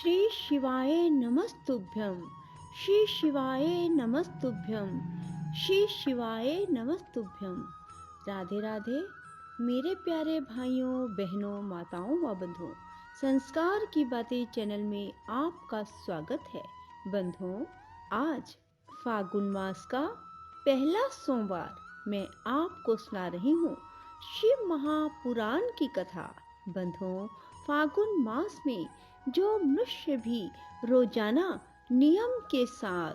श्री शिवाय नमस्तुभ्यं। श्री शिवाय नमस्तुभ्यं। श्री शिवाय नमस्तुभ्यं। राधे राधे मेरे प्यारे भाइयों बहनों माताओं व बंधुओं, संस्कार की बातें चैनल में आपका स्वागत है। बंधुओं, आज फागुन मास का पहला सोमवार मैं आपको सुना रही हूँ शिव महापुराण की कथा। बंधुओं, फागुन मास में जो मनुष्य भी रोजाना नियम के साथ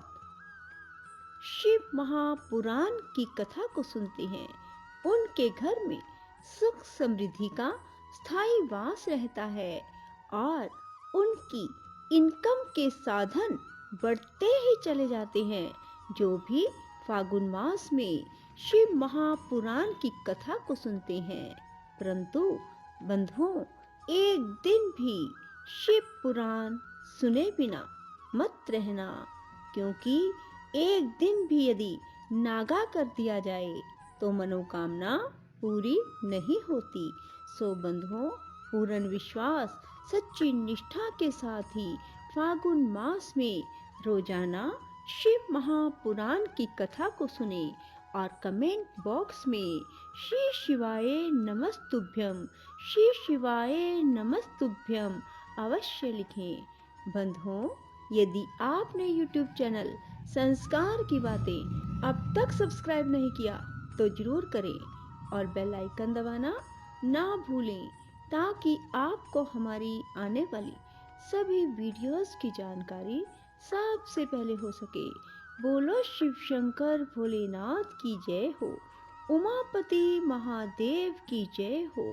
शिव महापुराण की कथा को सुनते हैं, उनके घर में सुख समृद्धि का स्थायी वास रहता है और उनकी इनकम के साधन बढ़ते ही चले जाते हैं। जो भी फागुन मास में शिव महापुराण की कथा को सुनते हैं, परंतु बंधुओं, एक दिन भी शिव पुराण सुने बिना मत रहना, क्योंकि एक दिन भी यदि नागा कर दिया जाए तो मनोकामना पूरी नहीं होती। सो बंधुओं, पूर्ण विश्वास सच्ची निष्ठा के साथ ही फागुन मास में रोजाना शिव महापुराण की कथा को सुने और कमेंट बॉक्स में श्री शिवाय नमस्तुभ्यं, श्री शिवाय नमस्तुभ्यं अवश्य लिखें। बंधुओं, यदि आपने YouTube चैनल संस्कार की बातें अब तक सब्सक्राइब नहीं किया तो जरूर करें और बेल आइकन दबाना ना भूलें, ताकि आपको हमारी आने वाली सभी वीडियोस की जानकारी सबसे पहले हो सके। बोलो शिव शंकर भोलेनाथ की जय हो, उमापति महादेव की जय हो।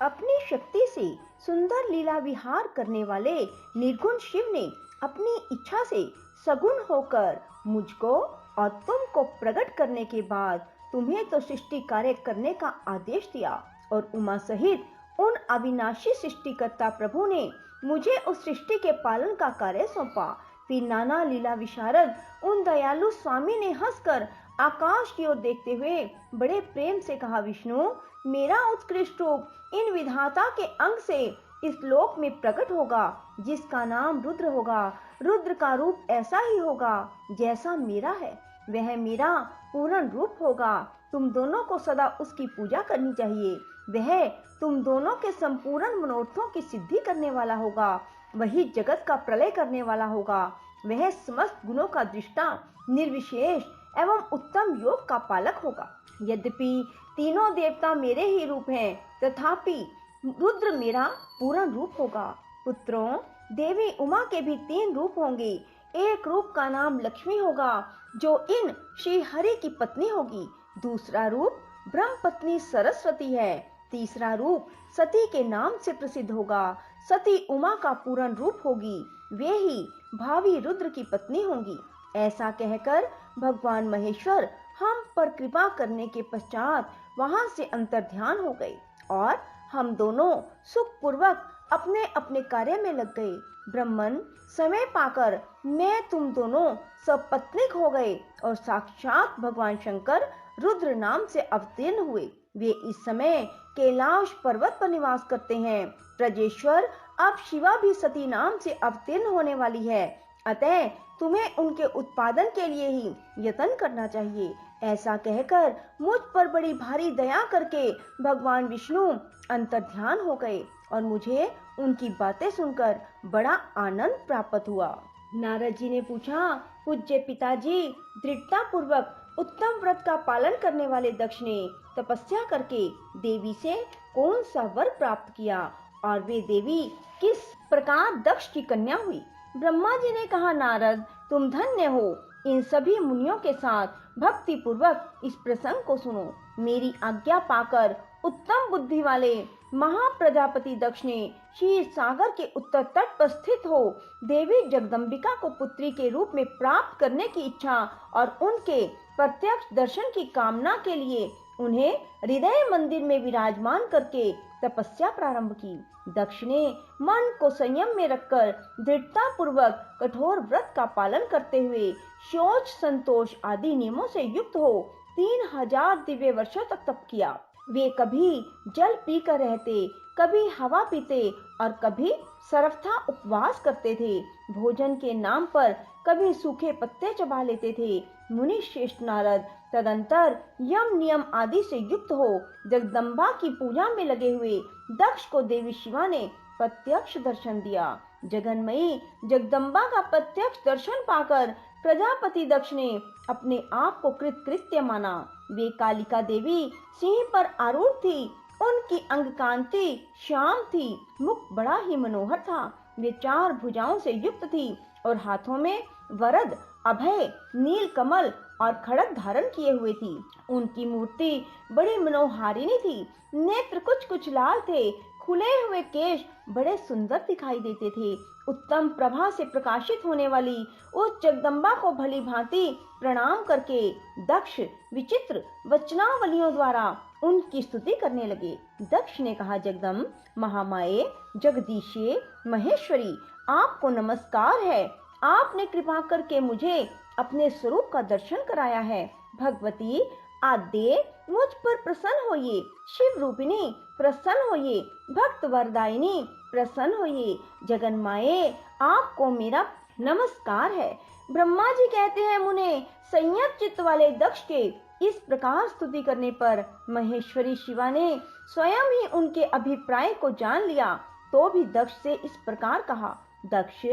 अपनी शक्ति से सुंदर लीला विहार करने वाले निर्गुण शिव ने अपनी इच्छा से सगुण होकर मुझको और तुमको प्रकट करने के बाद तुम्हें तो सृष्टि कार्य करने का आदेश दिया और उमा सहित उन अविनाशी सृष्टिकर्ता प्रभु ने मुझे उस सृष्टि के पालन का कार्य सौंपा। फिर नाना लीला विशारद उन दयालु स्वामी ने हंसकर आकाश की ओर देखते हुए बड़े प्रेम से कहा, विष्णु, मेरा उत्कृष्ट रूप इन विधाता के अंग से इस लोक में प्रकट होगा, जिसका नाम रुद्र होगा। रुद्र का रूप ऐसा ही होगा जैसा मेरा है, वह मेरा पूर्ण रूप होगा। तुम दोनों को सदा उसकी पूजा करनी चाहिए। वह तुम दोनों के संपूर्ण मनोरथों की सिद्धि करने वाला होगा। वही जगत का प्रलय करने वाला होगा। वह समस्त गुणों का दृष्टा, निर्विशेष एवं उत्तम योग का पालक होगा। यद्यपि तीनों देवता मेरे ही रूप हैं, तथापि रुद्र मेरा पूर्ण रूप होगा। पुत्रों, देवी उमा के भी 3 रूप होंगे। एक रूप का नाम लक्ष्मी होगा, जो इन श्री हरि की पत्नी होगी। दूसरा रूप ब्रह्म पत्नी सरस्वती है। तीसरा रूप सती के नाम से प्रसिद्ध होगा। सती उमा का पूर्ण रूप होगी। वे ही भावी रुद्र की पत्नी होंगी। ऐसा कहकर भगवान महेश्वर हम पर कृपा करने के पश्चात वहां से अंतर्ध्यान हो गए और हम दोनों सुखपूर्वक अपने अपने कार्य में लग गए। ब्रह्मन समय पाकर मैं तुम दोनों सपत्नीक हो गए और साक्षात भगवान शंकर रुद्र नाम से अवतीर्ण हुए। वे इस समय कैलाश पर्वत पर निवास करते हैं। ब्रजेश्वर अब शिवा भी सती नाम से अवतीर्ण होने वाली है, अतः तुम्हें उनके उत्पादन के लिए ही यत्न करना चाहिए। ऐसा कहकर मुझ पर बड़ी भारी दया करके भगवान विष्णु अंतर्ध्यान हो गए और मुझे उनकी बातें सुनकर बड़ा आनंद प्राप्त हुआ। नारद जी ने पूछा, पूज्य पिताजी, दृढ़ता पूर्वक उत्तम व्रत का पालन करने वाले दक्ष ने तपस्या करके देवी से कौन सा वर प्राप्त किया और वे देवी किस प्रकार दक्ष की कन्या हुई? ब्रह्मा जी ने कहा, नारद, तुम धन्य हो। इन सभी मुनियों के साथ भक्ति पूर्वक इस प्रसंग को सुनो। मेरी आज्ञा पाकर उत्तम बुद्धि वाले महाप्रजापति दक्ष ने क्षीर सागर के उत्तर तट पर स्थित हो देवी जगदम्बिका को पुत्री के रूप में प्राप्त करने की इच्छा और उनके प्रत्यक्ष दर्शन की कामना के लिए उन्हें हृदय मंदिर में विराजमान करके तपस्या प्रारंभ की। दक्ष ने मन को संयम में रखकर दृढ़ता पूर्वक कठोर व्रत का पालन करते हुए शौच, संतोष आदि नियमों से युक्त हो 3000 दिव्य वर्षों तक तप किया। वे कभी जल पीकर रहते, कभी हवा पीते और कभी सर्वथा उपवास करते थे। भोजन के नाम पर कभी सूखे पत्ते चबा लेते थे। मुनि श्रेष्ठ नारद तदंतर यम नियम आदि से युक्त हो जगदम्बा की पूजा में लगे हुए दक्ष को देवी शिवा ने प्रत्यक्ष दर्शन दिया। जगन्मयी जगदम्बा का प्रत्यक्ष दर्शन पाकर प्रजापति दक्ष ने अपने आप को कृतकृत्य माना। वे कालिका देवी सिंह पर आरूढ़ थी। उनकी अंग कांति श्याम थी, मुख बड़ा ही मनोहर था। वे 4 भुजाओं से युक्त थी और हाथों में वरद, अभय, नील कमल और खड़ग धारण किए हुए थी। उनकी मूर्ति बड़ी मनोहारिणी थी। नेत्र कुछ कुछ लाल थे। खुले हुए केश बड़े सुंदर दिखाई देते थे। उत्तम प्रभा से प्रकाशित होने वाली उस जगदम्बा को भली भांति प्रणाम करके दक्ष विचित्र वचनावलियों द्वारा उनकी स्तुति करने लगे। दक्ष ने कहा, जगदम्ब, महामाये, जगदीशे, महेश्वरी, आपको नमस्कार है। आपने कृपा करके मुझे अपने स्वरूप का दर्शन कराया है। भगवती आद्य मुझ पर प्रसन्न होइए। शिव रूपिणी प्रसन्न होइए। भक्त वरदायिनी प्रसन्न होइए। जगन्माये आपको मेरा नमस्कार है। ब्रह्मा जी कहते हैं, मुने, संयत चित्त वाले दक्ष के इस प्रकार स्तुति करने पर महेश्वरी शिवा ने स्वयं ही उनके अभिप्राय को जान लिया। तो भी दक्ष से इस प्रकार कहा, दक्ष,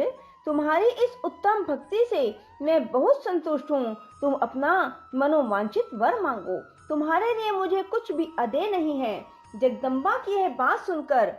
तुम्हारी इस उत्तम भक्ति से मैं बहुत संतुष्ट हूँ। तुम अपना मनोवांछित वर मांगो। तुम्हारे लिए मुझे कुछ भी अदेय नहीं है। जगदम्बा की यह बात सुनकर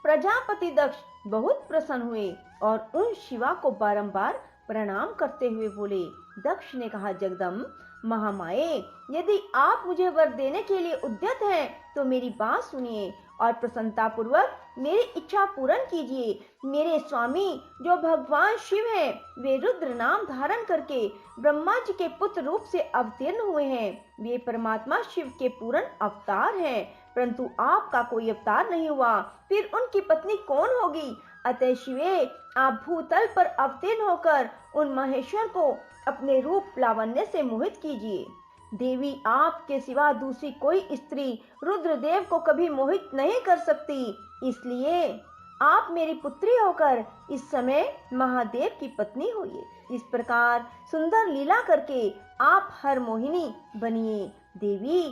प्रजापति दक्ष बहुत प्रसन्न हुए और उन शिवा को बारंबार प्रणाम करते हुए बोले। दक्ष ने कहा, जगदम्ब, महामाये, यदि आप मुझे वर देने के लिए उद्यत हैं तो मेरी बात सुनिए और प्रसन्नता पूर्वक मेरी इच्छा पूर्ण कीजिए। मेरे स्वामी जो भगवान शिव हैं, वे रुद्र नाम धारण करके ब्रह्मा जी के पुत्र रूप से अवतीर्ण हुए हैं। वे परमात्मा शिव के पूर्ण अवतार हैं, परंतु आपका कोई अवतार नहीं हुआ, फिर उनकी पत्नी कौन होगी? अतः शिवे, आप भूतल पर अवतीर्ण होकर उन महेश्वर को अपने रूप लावण्य से मोहित कीजिए। देवी, आपके सिवा दूसरी कोई स्त्री रुद्रदेव को कभी मोहित नहीं कर सकती, इसलिए आप मेरी पुत्री होकर इस समय महादेव की पत्नी होइए। इस प्रकार सुंदर लीला करके आप हर मोहिनी बनिए। देवी,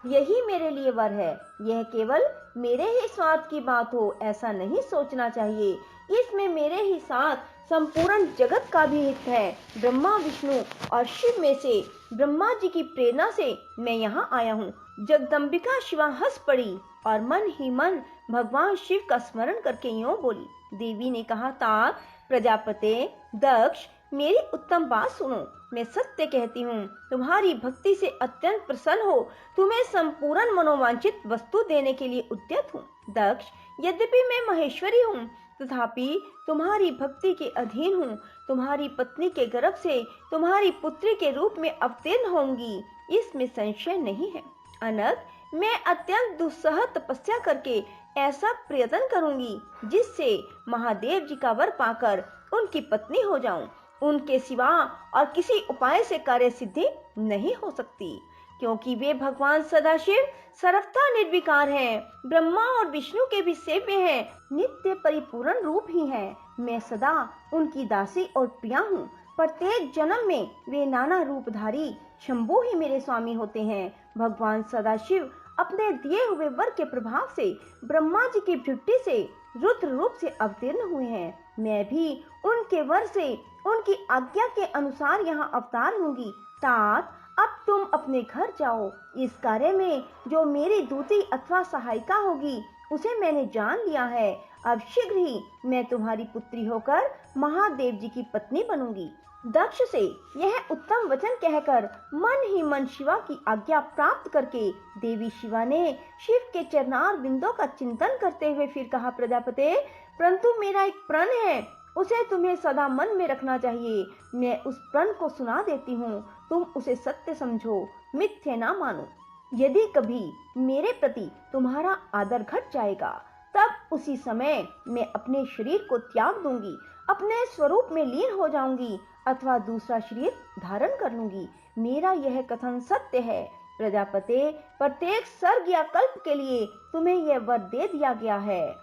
यही मेरे लिए वर है। यह केवल मेरे ही स्वार्थ की बात हो ऐसा नहीं सोचना चाहिए। इसमें मेरे ही साथ संपूर्ण जगत का भी हित है। ब्रह्मा, विष्णु और शिव में से ब्रह्मा जी की प्रेरणा से मैं यहाँ आया हूँ। जगदम्बिका शिवा हंस पड़ी और मन ही मन भगवान शिव का स्मरण करके यूं बोली। देवी ने कहा, तात प्रजापते दक्ष, मेरी उत्तम बात सुनो। मैं सत्य कहती हूँ, तुम्हारी भक्ति से अत्यंत प्रसन्न हो तुम्हें संपूर्ण मनोवांछित वस्तु देने के लिए उद्यत हूँ। दक्ष, यद्यपि मैं महेश्वरी हूँ तथापि तुम्हारी भक्ति के अधीन हूँ। तुम्हारी पत्नी के गर्भ से तुम्हारी पुत्री के रूप में अवतीर्ण होंगी, इसमें संशय नहीं है। अनग, मैं अत्यंत दुस्सह तपस्या करके ऐसा प्रयत्न करूंगी जिससे महादेव जी का वर पाकर उनकी पत्नी हो जाऊं। उनके सिवा और किसी उपाय से कार्य सिद्धि नहीं हो सकती, क्योंकि वे भगवान सदाशिव सर्वथा निर्विकार हैं, ब्रह्मा और विष्णु के भी सेव्य हैं, नित्य परिपूर्ण रूप ही हैं। मैं सदा उनकी दासी और प्रिया हूँ। प्रत्येक जन्म में वे नाना रूपधारी शंभु ही मेरे स्वामी होते हैं। भगवान सदाशिव अपने दिए हुए वर के प्रभाव से ब्रह्मा जी की भृगुटी से रुद्र रूप से अवतीर्ण हुए हैं। मैं भी उनके वर से उनकी आज्ञा के अनुसार यहाँ अवतार होंगी। तात, अब तुम अपने घर जाओ। इस कार्य में जो मेरी दूती अथवा सहायिका होगी उसे मैंने जान लिया है। अब शीघ्र ही मैं तुम्हारी पुत्री होकर महादेव जी की पत्नी बनूंगी। दक्ष से यह उत्तम वचन कहकर मन ही मन शिवा की आज्ञा प्राप्त करके देवी शिवा ने शिव के चरणार बिंदों का चिंतन करते हुए फिर कहा, प्रजापते, परंतु मेरा एक प्रण है, उसे तुम्हें सदा मन में रखना चाहिए। मैं उस प्रण को सुना देती हूँ, तुम उसे सत्य समझो, मिथ्या ना मानो। यदि कभी मेरे प्रति तुम्हारा आदर घट जाएगा तब उसी समय मैं अपने शरीर को त्याग दूंगी, अपने स्वरूप में लीन हो जाऊंगी अथवा दूसरा शरीर धारण कर लूंगी। मेरा यह कथन सत्य है। प्रजापति, प्रत्येक सर्ग या कल्प के लिए तुम्हें यह वर दे दिया गया है।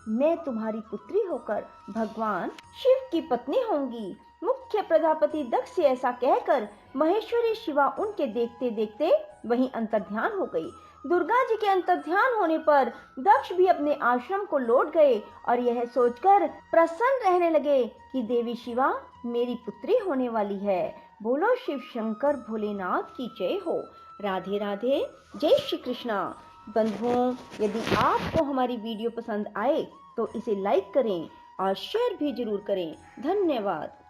मैं तुम्हारी पुत्री होकर भगवान शिव की पत्नी होंगी। मुख्य प्रजापति दक्ष से ऐसा कहकर महेश्वरी शिवा उनके देखते देखते वहीं अंतर्ध्यान हो गई। दुर्गा जी के अंतर्ध्यान होने पर दक्ष भी अपने आश्रम को लौट गए और यह सोचकर प्रसन्न रहने लगे कि देवी शिवा मेरी पुत्री होने वाली है। बोलो शिव शंकर भोलेनाथ की जय हो। राधे राधे, जय श्री कृष्णा। बंधुओं, यदि आपको हमारी वीडियो पसंद आए तो इसे लाइक करें और शेयर भी जरूर करें। धन्यवाद।